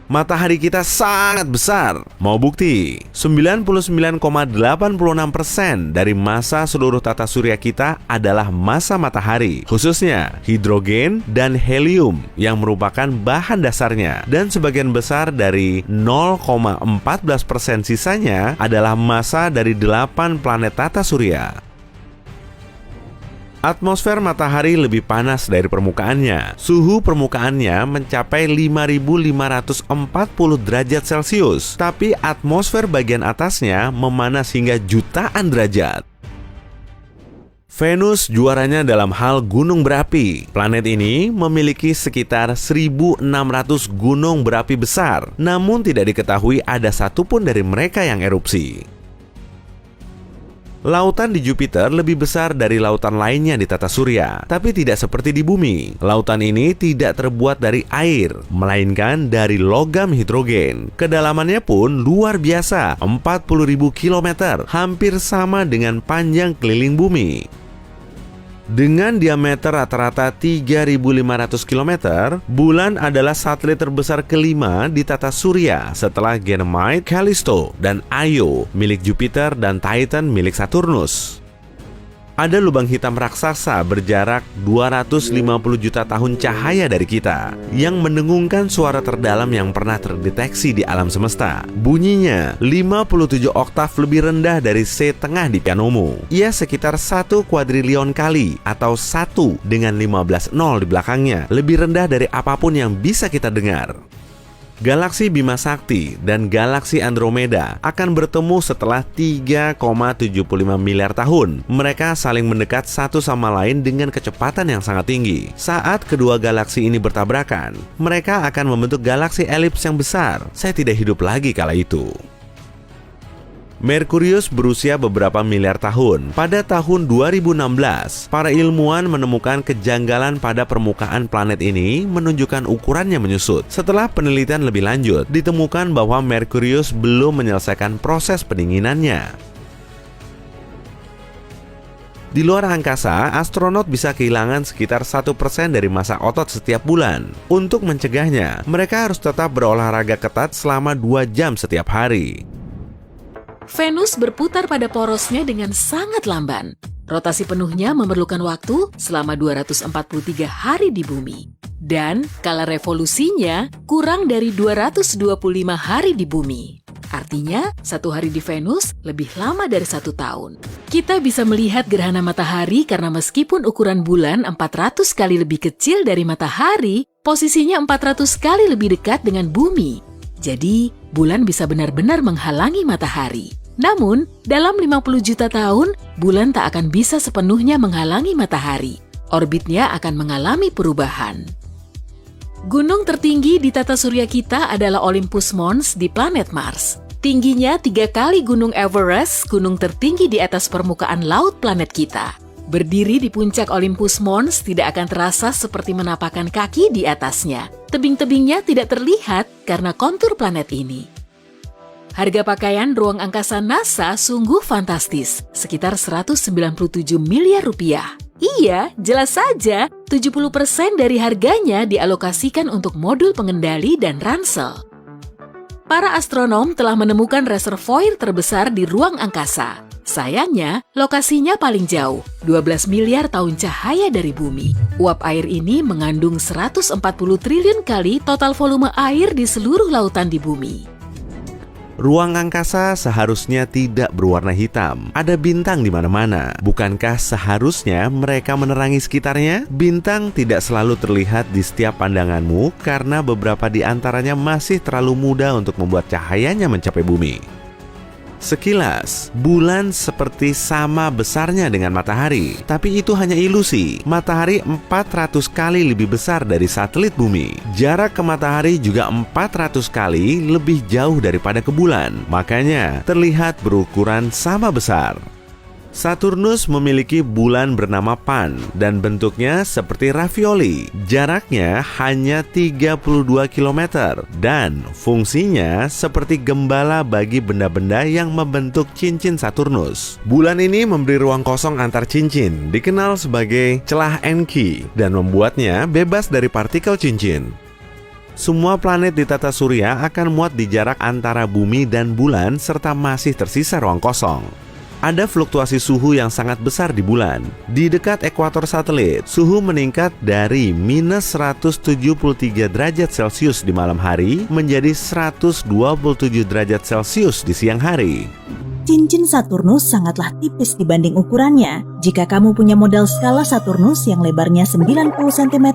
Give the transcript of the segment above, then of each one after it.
Matahari kita sangat besar. Mau bukti? 99,86% dari massa seluruh tata surya kita adalah massa matahari, khususnya hidrogen dan helium yang merupakan bahan dasarnya, dan sebagian besar dari 0,14% sisanya adalah massa dari 8 planet tata surya. Atmosfer matahari lebih panas dari permukaannya. Suhu permukaannya mencapai 5.540 derajat Celcius, tapi atmosfer bagian atasnya memanas hingga jutaan derajat. Venus juaranya dalam hal gunung berapi. Planet ini memiliki sekitar 1.600 gunung berapi besar, namun tidak diketahui ada satupun dari mereka yang erupsi. Lautan di Jupiter lebih besar dari lautan lainnya di tata surya, tapi tidak seperti di bumi. Lautan ini tidak terbuat dari air, melainkan dari logam hidrogen. Kedalamannya pun luar biasa, 40.000 km, hampir sama dengan panjang keliling bumi. Dengan diameter rata-rata 3.500 km, bulan adalah satelit terbesar kelima di tata surya setelah Ganymede, Callisto, dan Io milik Jupiter dan Titan milik Saturnus. Ada lubang hitam raksasa berjarak 250 juta tahun cahaya dari kita yang mendengungkan suara terdalam yang pernah terdeteksi di alam semesta. Bunyinya 57 oktav lebih rendah dari C tengah di pianomu. Ia sekitar 1 kuadrilion kali atau 1 dengan 15 nol di belakangnya, lebih rendah dari apapun yang bisa kita dengar. Galaksi Bima Sakti dan galaksi Andromeda akan bertemu setelah 3,75 miliar tahun. Mereka saling mendekat satu sama lain dengan kecepatan yang sangat tinggi. Saat kedua galaksi ini bertabrakan, mereka akan membentuk galaksi elips yang besar. Saya tidak hidup lagi kala itu. Merkurius berusia beberapa miliar tahun. Pada tahun 2016, para ilmuwan menemukan kejanggalan pada permukaan planet ini menunjukkan ukurannya menyusut. Setelah penelitian lebih lanjut, ditemukan bahwa Merkurius belum menyelesaikan proses pendinginannya. Di luar angkasa, astronot bisa kehilangan sekitar 1% dari massa otot setiap bulan. Untuk mencegahnya, mereka harus tetap berolahraga ketat selama 2 jam setiap hari. Venus berputar pada porosnya dengan sangat lamban. Rotasi penuhnya memerlukan waktu selama 243 hari di bumi. Dan kala revolusinya kurang dari 225 hari di bumi. Artinya, 1 hari di Venus lebih lama dari 1 tahun. Kita bisa melihat gerhana matahari karena meskipun ukuran bulan 400 kali lebih kecil dari matahari, posisinya 400 kali lebih dekat dengan bumi. Jadi, bulan bisa benar-benar menghalangi matahari. Namun, dalam 50 juta tahun, bulan tak akan bisa sepenuhnya menghalangi matahari. Orbitnya akan mengalami perubahan. Gunung tertinggi di tata surya kita adalah Olympus Mons di planet Mars. Tingginya 3 kali gunung Everest, gunung tertinggi di atas permukaan laut planet kita. Berdiri di puncak Olympus Mons tidak akan terasa seperti menapakkan kaki di atasnya. Tebing-tebingnya tidak terlihat karena kontur planet ini. Harga pakaian ruang angkasa NASA sungguh fantastis, sekitar 197 miliar rupiah. Iya, jelas saja, 70% dari harganya dialokasikan untuk modul pengendali dan ransel. Para astronom telah menemukan reservoir terbesar di ruang angkasa. Sayangnya, lokasinya paling jauh, 12 miliar tahun cahaya dari bumi. Uap air ini mengandung 140 triliun kali total volume air di seluruh lautan di bumi. Ruang angkasa seharusnya tidak berwarna hitam. Ada bintang di mana-mana. Bukankah seharusnya mereka menerangi sekitarnya? Bintang tidak selalu terlihat di setiap pandanganmu karena beberapa di antaranya masih terlalu muda untuk membuat cahayanya mencapai bumi. Sekilas, bulan seperti sama besarnya dengan matahari, tapi itu hanya ilusi. Matahari 400 kali lebih besar dari satelit bumi. Jarak ke matahari juga 400 kali lebih jauh daripada ke bulan. Makanya, terlihat berukuran sama besar. Saturnus memiliki bulan bernama Pan dan bentuknya seperti ravioli. Jaraknya hanya 32 km dan fungsinya seperti gembala bagi benda-benda yang membentuk cincin Saturnus. Bulan ini memberi ruang kosong antar cincin, dikenal sebagai celah Encke, dan membuatnya bebas dari partikel cincin. semua planet di tata surya akan muat di jarak antara bumi dan bulan serta masih tersisa ruang kosong. Ada fluktuasi suhu yang sangat besar di bulan. Di dekat ekuator satelit, suhu meningkat dari minus 173 derajat Celcius di malam hari menjadi 127 derajat Celcius di siang hari. Cincin Saturnus sangatlah tipis dibanding ukurannya. Jika kamu punya model skala Saturnus yang lebarnya 90 cm,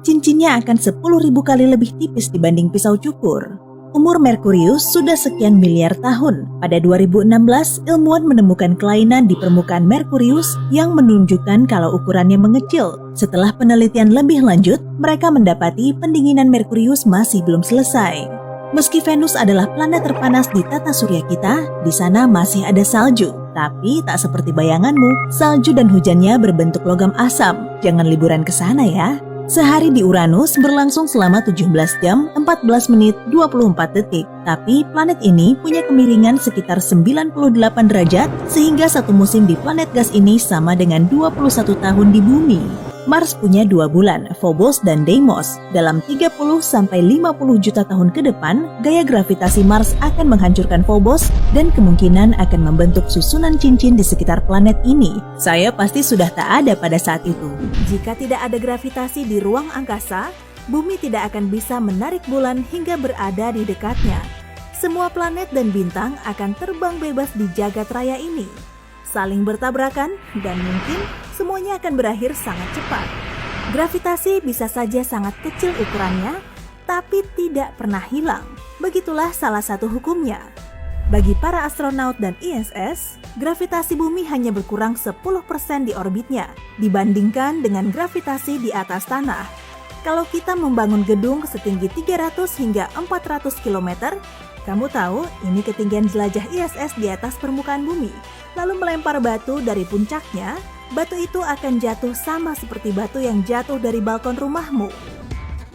cincinnya akan 10.000 kali lebih tipis dibanding pisau cukur. Umur Merkurius sudah sekian miliar tahun. Pada 2016, ilmuwan menemukan kelainan di permukaan Merkurius yang menunjukkan kalau ukurannya mengecil. Setelah penelitian lebih lanjut, mereka mendapati pendinginan Merkurius masih belum selesai. Meski Venus adalah planet terpanas di tata surya kita, di sana masih ada salju. Tapi tak seperti bayanganmu, salju dan hujannya berbentuk logam asam. Jangan liburan ke sana ya. Sehari di Uranus berlangsung selama 17 jam, 14 menit, 24 detik. Tapi planet ini punya kemiringan sekitar 98 derajat, sehingga satu musim di planet gas ini sama dengan 21 tahun di bumi. Mars punya 2 bulan, Phobos dan Deimos. Dalam 30-50 juta tahun ke depan, gaya gravitasi Mars akan menghancurkan Phobos dan kemungkinan akan membentuk susunan cincin di sekitar planet ini. Saya pasti sudah tak ada pada saat itu. Jika tidak ada gravitasi di ruang angkasa, bumi tidak akan bisa menarik bulan hingga berada di dekatnya. Semua planet dan bintang akan terbang bebas di jagat raya ini, saling bertabrakan, dan mungkin semuanya akan berakhir sangat cepat. Gravitasi bisa saja sangat kecil ukurannya, tapi tidak pernah hilang. Begitulah salah satu hukumnya. Bagi para astronaut dan ISS, gravitasi bumi hanya berkurang 10% di orbitnya dibandingkan dengan gravitasi di atas tanah. Kalau kita membangun gedung setinggi 300 hingga 400 km, kamu tahu ini ketinggian jelajah ISS di atas permukaan bumi, lalu melempar batu dari puncaknya, batu itu akan jatuh sama seperti batu yang jatuh dari balkon rumahmu.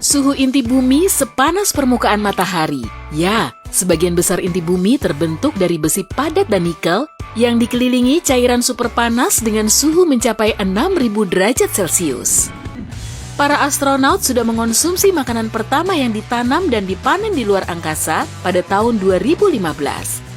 Suhu inti bumi sepanas permukaan matahari. Ya, sebagian besar inti bumi terbentuk dari besi padat dan nikel yang dikelilingi cairan super panas dengan suhu mencapai 6.000 derajat Celcius. Para astronaut sudah mengonsumsi makanan pertama yang ditanam dan dipanen di luar angkasa pada tahun 2015.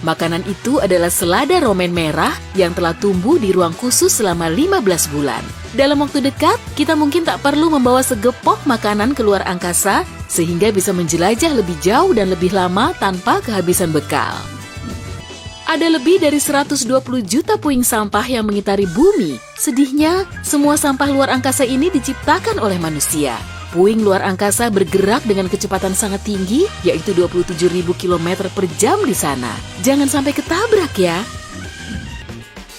Makanan itu adalah selada romen merah yang telah tumbuh di ruang khusus selama 15 bulan. Dalam waktu dekat, kita mungkin tak perlu membawa segepok makanan ke luar angkasa sehingga bisa menjelajah lebih jauh dan lebih lama tanpa kehabisan bekal. Ada lebih dari 120 juta puing sampah yang mengitari bumi. Sedihnya, semua sampah luar angkasa ini diciptakan oleh manusia. Puing luar angkasa bergerak dengan kecepatan sangat tinggi, yaitu 27.000 km per jam di sana. Jangan sampai ketabrak ya.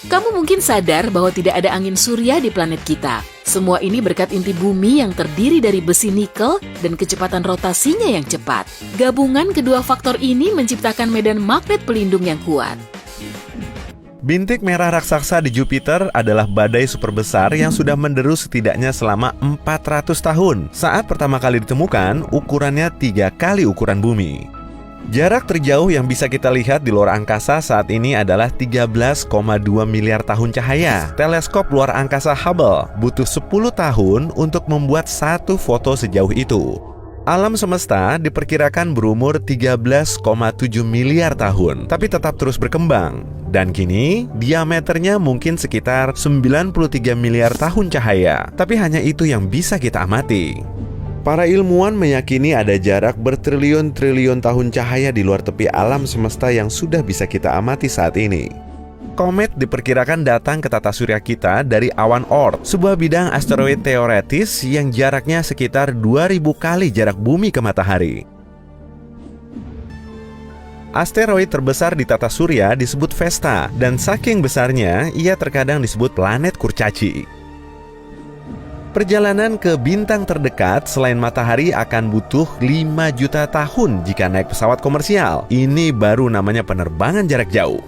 Kamu mungkin sadar bahwa tidak ada angin surya di planet kita. Semua ini berkat inti bumi yang terdiri dari besi nikel dan kecepatan rotasinya yang cepat. Gabungan kedua faktor ini menciptakan medan magnet pelindung yang kuat. Bintik merah raksasa di Jupiter adalah badai super besar yang sudah menderu setidaknya selama 400 tahun. Saat pertama kali ditemukan, ukurannya 3 kali ukuran bumi. Jarak terjauh yang bisa kita lihat di luar angkasa saat ini adalah 13,2 miliar tahun cahaya. Teleskop luar angkasa Hubble butuh 10 tahun untuk membuat satu foto sejauh itu. Alam semesta diperkirakan berumur 13,7 miliar tahun, tapi tetap terus berkembang. Dan kini, diameternya mungkin sekitar 93 miliar tahun cahaya, tapi hanya itu yang bisa kita amati. Para ilmuwan meyakini ada jarak bertriliun-triliun tahun cahaya di luar tepi alam semesta yang sudah bisa kita amati saat ini. Komet diperkirakan datang ke tata surya kita dari awan Oort, sebuah bidang asteroid teoretis yang jaraknya sekitar 2000 kali jarak bumi ke matahari. Asteroid terbesar di tata surya disebut Vesta, dan saking besarnya ia terkadang disebut planet kurcaci. Perjalanan ke bintang terdekat selain matahari akan butuh 5 juta tahun jika naik pesawat komersial. Ini baru namanya penerbangan jarak jauh.